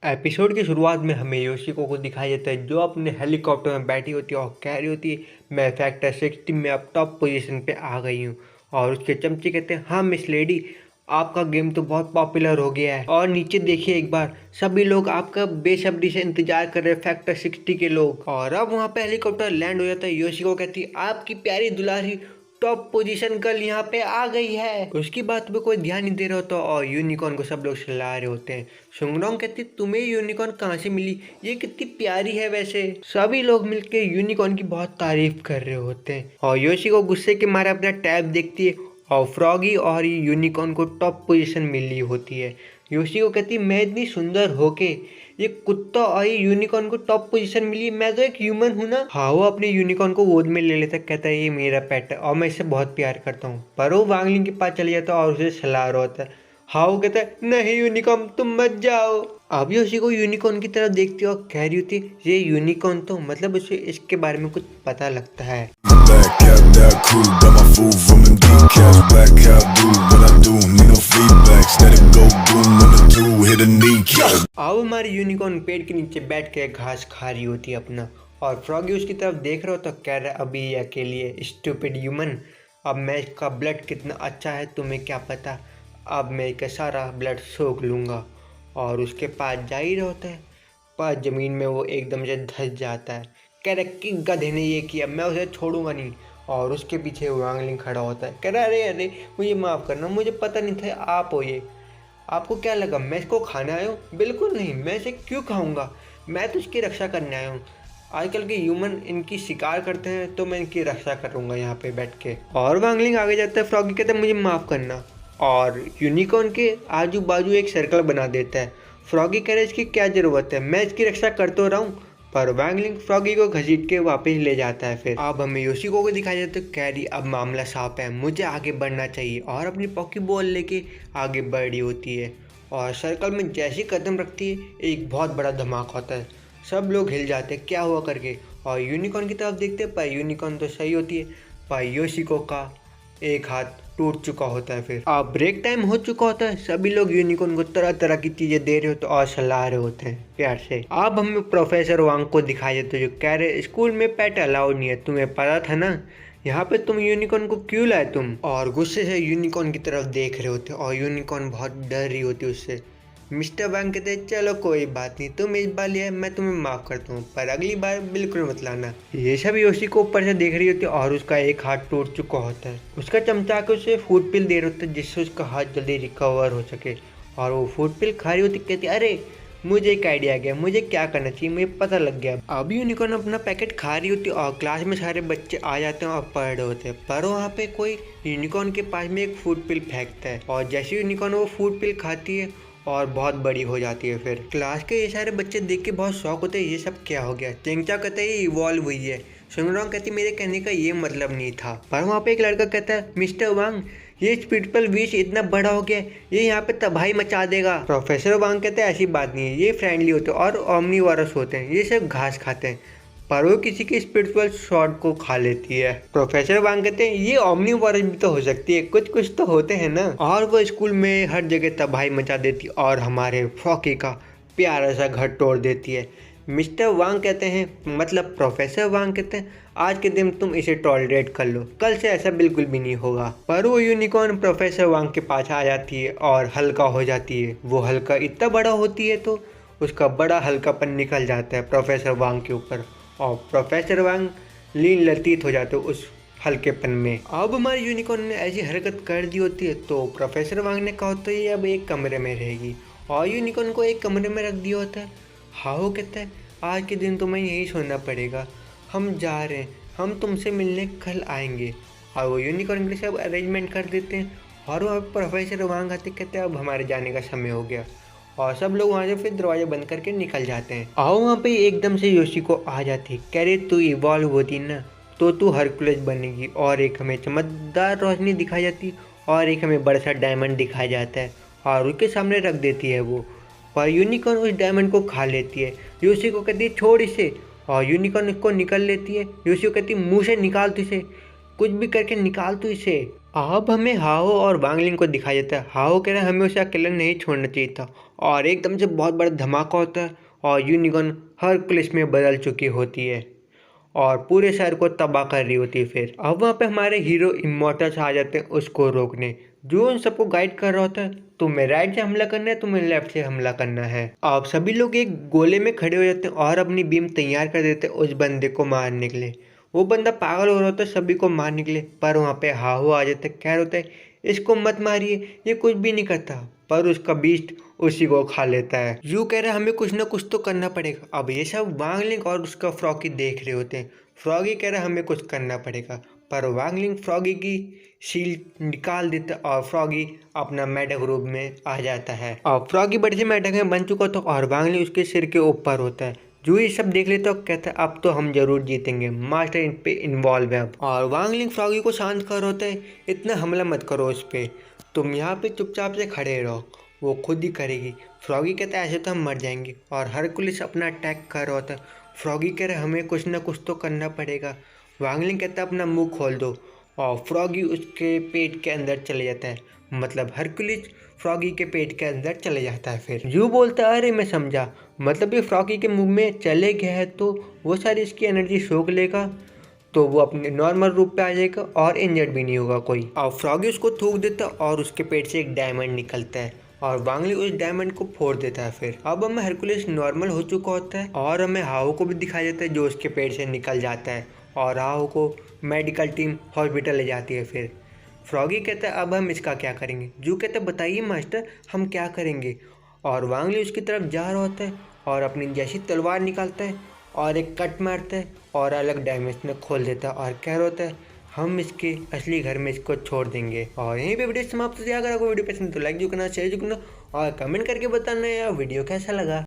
Episode की शुरुआत में हमें योशिको को दिखाया जाता है जो अपने हेलीकॉप्टर में बैठी होती है और कह रही होती है मैं फैक्टर 60 में अब टॉप पोजीशन पे आ गई हूँ। और उसके चमचे कहते हैं हाँ मिस लेडी, आपका गेम तो बहुत पॉपुलर हो गया है और नीचे देखिए एक बार सभी लोग आपका बेसब्री से इंतजार कर रहे हैं फैक्टर 60 के लोग। और अब वहाँ पे हेलीकॉप्टर लैंड हो जाता है। योशिको कहती है आपकी प्यारी दुलारी टॉप पोजीशन कल यहाँ पे आ गई है। उसकी बात पे कोई ध्यान नहीं दे रहा होता और यूनिकॉर्न को सब लोग चिल्ला रहे होते हैं। शुंगडोंग कहती तुम्हें यूनिकॉर्न कहाँ से मिली, ये कितनी प्यारी है। वैसे सभी लोग मिलके यूनिकॉर्न की बहुत तारीफ कर रहे होते हैं और योशी को गुस्से के मारे अपना टैब देखती है और फ्रॉगी और यूनिकॉर्न को टॉप पोजीशन मिली होती है। योशी को कहती मैं इतनी सुंदर होके ये कुत्ता और ये यूनिकॉर्न को टॉप पोजीशन मिली, मैं तो एक ह्यूमन हूँ ना। हाँ वो अपने यूनिकॉर्न को गोद में ले लेता, कहता है ये मेरा पेट है और मैं इससे बहुत प्यार करता हूँ। पर वो वांगलिंग के पास चले जाता है और उसे सलाह रहा होता है। हाँ वो कहता है नहीं यूनिकॉर्न तुम मत जाओ। अभी उसी को यूनिकॉर्न की तरफ देखती है और कह रही होती ये यूनिकॉर्न तो मतलब उसे इसके बारे में कुछ पता लगता है। अब हमारी यूनिकॉर्न पेड़ के नीचे बैठ के घास खा रही होती है अपना और फ्रॉगी उसकी तरफ देख रहा हो तो कह रहा है अभी ये अकेली स्टूपिड ह्यूमन, अब मैं इसका ब्लड कितना अच्छा है तुम्हें क्या पता, अब मैं इसका सारा ब्लड सोख लूँगा। और उसके पास जा ही रहा होता है पर ज़मीन में वो एकदम से धंस जाता है। कह रहा कि गधे ने ये किया, मैं उसे छोड़ूंगा नहीं। और उसके पीछे वांगलिंग खड़ा होता है, कह रहा अरे अरे मुझे माफ़ करना, मुझे पता नहीं था आप हो ये, आपको क्या लगा मैं इसको खाने आया हूँ, बिल्कुल नहीं, मैं इसे क्यों खाऊंगा, मैं तो इसकी रक्षा करने आया हूँ। आजकल के ह्यूमन इनकी शिकार करते हैं तो मैं इनकी रक्षा करूँगा यहाँ पे बैठ के। और वांगलिंग आगे जाता है, फ्रॉगी कहता है मुझे माफ़ करना और यूनिकॉर्न के आजू बाजू एक सर्कल बना देता है। फ्रॉगी कह रहा है इसकी क्या ज़रूरत है, मैं इसकी रक्षा कर तो रहा हूँ। पर वांगलिंग फ्रॉगी को घसीट के वापस ले जाता है। फिर अब हमें योशिको को दिखाया जाता है, कह रही अब मामला साफ है, मुझे आगे बढ़ना चाहिए और अपनी पॉकी बॉल लेके आगे बढ़ी होती है। और सर्कल में जैसी कदम रखती है एक बहुत बड़ा धमाका होता है, सब लोग हिल जाते हैं क्या हुआ करके और यूनिकॉर्न की तरफ देखते हैं पर यूनिकॉर्न तो सही होती है, पर योशिको का एक हाथ टूट चुका होता है। फिर अब ब्रेक टाइम हो चुका होता है, सभी लोग यूनिकॉर्न को तरह तरह की चीज़ें दे रहे होते और सलाह रहे होते हैं प्यार से। अब हमें प्रोफेसर वांग को दिखाई देते जो कह रहे स्कूल में पेट अलाउड नहीं है, तुम्हें पता था ना, यहाँ पे तुम यूनिकॉर्न को क्यों लाए तुम। और गुस्से से यूनिकॉर्न की तरफ देख रहे होते और यूनिकॉर्न बहुत डर रही होती उससे। मिस्टर वांग कहते हैं चलो कोई बात नहीं, तुम इस बार लिया मैं तुम्हें माफ़ करता हूँ पर अगली बार बिल्कुल मत लाना। ये सब योशी को ऊपर से देख रही होती है और उसका एक हाथ टूट चुका होता है। उसका चमचा के उसे फूड पिल दे रहा होता है जिससे उसका हाथ जल्दी रिकवर हो सके और वो फूड पिल खा रही होती, कहती अरे मुझे एक आइडिया आ गया, मुझे क्या करना चाहिए मुझे पता लग गया। अभी यूनिकॉर्न अपना पैकेट खा रही होती है और क्लास में सारे बच्चे आ जाते हैं और पढ़ रहे होते हैं पर वहाँ पे कोई यूनिकॉर्न के पास में एक फूड पिल फेंकता है और जैसे यूनिकॉर्न वो फूड पिल खाती है और बहुत बड़ी हो जाती है। फिर क्लास के ये सारे बच्चे देख के बहुत शौक होते हैं ये सब क्या हो गया। चेंगचा कहता है ये इवॉल्व हुई है। शुंगडोंग कहती मेरे कहने का ये मतलब नहीं था। पर वहाँ पे एक लड़का कहता है मिस्टर वांग ये स्पिरिचुअल विश इतना बड़ा हो गया ये यहाँ पे तबाही मचा देगा। प्रोफेसर वांग कहते हैं ऐसी बात नहीं है, ये फ्रेंडली होते हैं और ओमनीवोरस होते हैं, ये सब घास खाते हैं पर वो किसी के स्पिरिचुअल शॉट को खा लेती है। प्रोफेसर वांग कहते हैं ये ओमनीवोरस भी तो हो सकती है, कुछ कुछ तो होते हैं ना। और वो स्कूल में हर जगह तबाही मचा देती और हमारे फ्रॉकी का प्यारा सा घर तोड़ देती है। मिस्टर वांग कहते हैं मतलब प्रोफेसर वांग कहते हैं आज के दिन तुम इसे टॉलरेट कर लो, कल से ऐसा बिल्कुल भी नहीं होगा। पर वो यूनिकॉर्न प्रोफेसर वांग के पास आ जाती है और हल्का हो जाती है। वो हल्का इतना बड़ा होती है तो उसका बड़ा हल्कापन निकल जाता है प्रोफेसर वांग के ऊपर और प्रोफेसर वांग लीन लतीत हो जाते उस हल्केपन में। अब हमारी यूनिकॉर्न ने ऐसी हरकत कर दी होती है तो प्रोफेसर वांग ने कहा होता है ये अब एक कमरे में रहेगी और यूनिकॉर्न को एक कमरे में रख दिया होता है। हाओ कहता है आज के दिन तुम्हें यहीं सोना पड़ेगा, हम जा रहे हैं, हम तुमसे मिलने कल आएंगे। और वो यूनिकॉर्न के सब अरेंजमेंट कर देते हैं और वहाँ प्रोफेसर वांग आते कहते हैं अब हमारे जाने का समय हो गया और सब लोग वहाँ से फिर दरवाजा बंद करके निकल जाते हैं। और वहाँ पे एकदम से योशिको आ जाती है, कह रही तू इवॉल्व होती ना तो तू हरकुलस बनेगी। और एक हमें चमकदार रोशनी दिखाई जाती और एक हमें बड़ा सा डायमंड दिखाया जाता है और उसके सामने रख देती है वो। पर यूनिकॉर्न उस डायमंड को खा लेती है। योशिको कहती है छोड़ इसे और यूनिकॉर्न इसको निकल लेती है। योशिको कहती है मुँह से निकाल तू इसे, कुछ भी करके निकाल तू इसे। अब हमें हाओ और वांगलिंग को दिखाया जाता है। हाओ कह रहा है हमें उसे अकेला नहीं छोड़ना चाहिए था और एकदम से बहुत बड़ा धमाका होता है और यूनिकॉर्न हरकुलिस में बदल चुकी होती है और पूरे शहर को तबाह कर रही होती है। फिर अब वहाँ पे हमारे हीरो इमोर्टल्स आ जाते हैं उसको रोकने, जो उन सबको गाइड कर रहा होता है तुम्हें राइट से हमला करना है, तुम्हें लेफ्ट से हमला करना है। अब सभी लोग एक गोले में खड़े हो जाते हैं और अपनी बीम तैयार कर देते हैं उस बंदे को मारने के लिए। वो बंदा पागल हो रहा होता है सभी को मारने के लिए, पर वहाँ पे हाहू आ जाता है, कह रहा होता है इसको मत मारिए, ये कुछ भी नहीं करता, पर उसका बीस्ट उसी को खा लेता है। यू कह रहा है हमें कुछ ना कुछ तो करना पड़ेगा। अब ये सब वांगलिंग और उसका फ्रॉगी देख रहे होते हैं। फ्रॉगी कह रहा है हमें कुछ करना पड़ेगा, पर वांगलिंग फ्रॉगी की शील्ड निकाल देता और फ्रॉगी अपना मेढक रूप में आ जाता है। और फ्रॉगी बड़े से मेढक में बन चुका था और वांगलिंग उसके सिर के ऊपर होता है। जो ये सब देख लेता है कहता है अब तो हम जरूर जीतेंगे, मास्टर इन पे इन्वॉल्व है अब। और वांगलिंग फ्रॉगी को शांत कर होता है, इतना हमला मत करो उस पर, तुम यहाँ पे चुपचाप से खड़े रहो, वो खुद ही करेगी। फ्रॉगी कहता है ऐसे तो हम मर जाएंगे और हरकुलिस अपना अटैक कर रहा होता है। फ्रॉगी कह रहा है हमें कुछ ना कुछ तो करना पड़ेगा। वांगलिंग कहता है अपना मुंह खोल दो और फ्रॉगी उसके पेट के अंदर चले जाता है, मतलब हरकुलिस फ्रॉगी के पेट के अंदर चले जाता है। फिर यू बोलता है अरे मैं समझा, मतलब ये फ्रॉगी के मुंह में चले गया है तो वो सारी इसकी एनर्जी सोख लेगा तो वो अपने नॉर्मल रूप पे आ जाएगा और इंजर्ड भी नहीं होगा कोई। और फ्रॉगी उसको थूक देता है और उसके पेट से एक डायमंड निकलता है और वांगली उस डायमंड को फोड़ देता है। फिर अब हमें हरकुलिस नॉर्मल हो चुका होता है और हमें हाओ को भी दिखाया जाता है जो उसके पेट से निकल जाता है और हाओ को मेडिकल टीम हॉस्पिटल ले जाती है। फिर फ्रॉगी कहता है अब हम इसका क्या करेंगे। जू कहता है बताइए मास्टर हम क्या करेंगे। और वांगली उसकी तरफ जा रहा होता है और अपनी जैसी तलवार निकालता है और एक कट मारता है और अलग डायमेंशन में खोल देता है और कह रहा होता है हम इसके असली घर में इसको छोड़ देंगे। और यहीं पे वीडियो समाप्त हो जाएगा। अगर आपको वीडियो पसंद तो लाइक जो करना, शेयर जो करना और कमेंट करके बताना यार वीडियो कैसा लगा।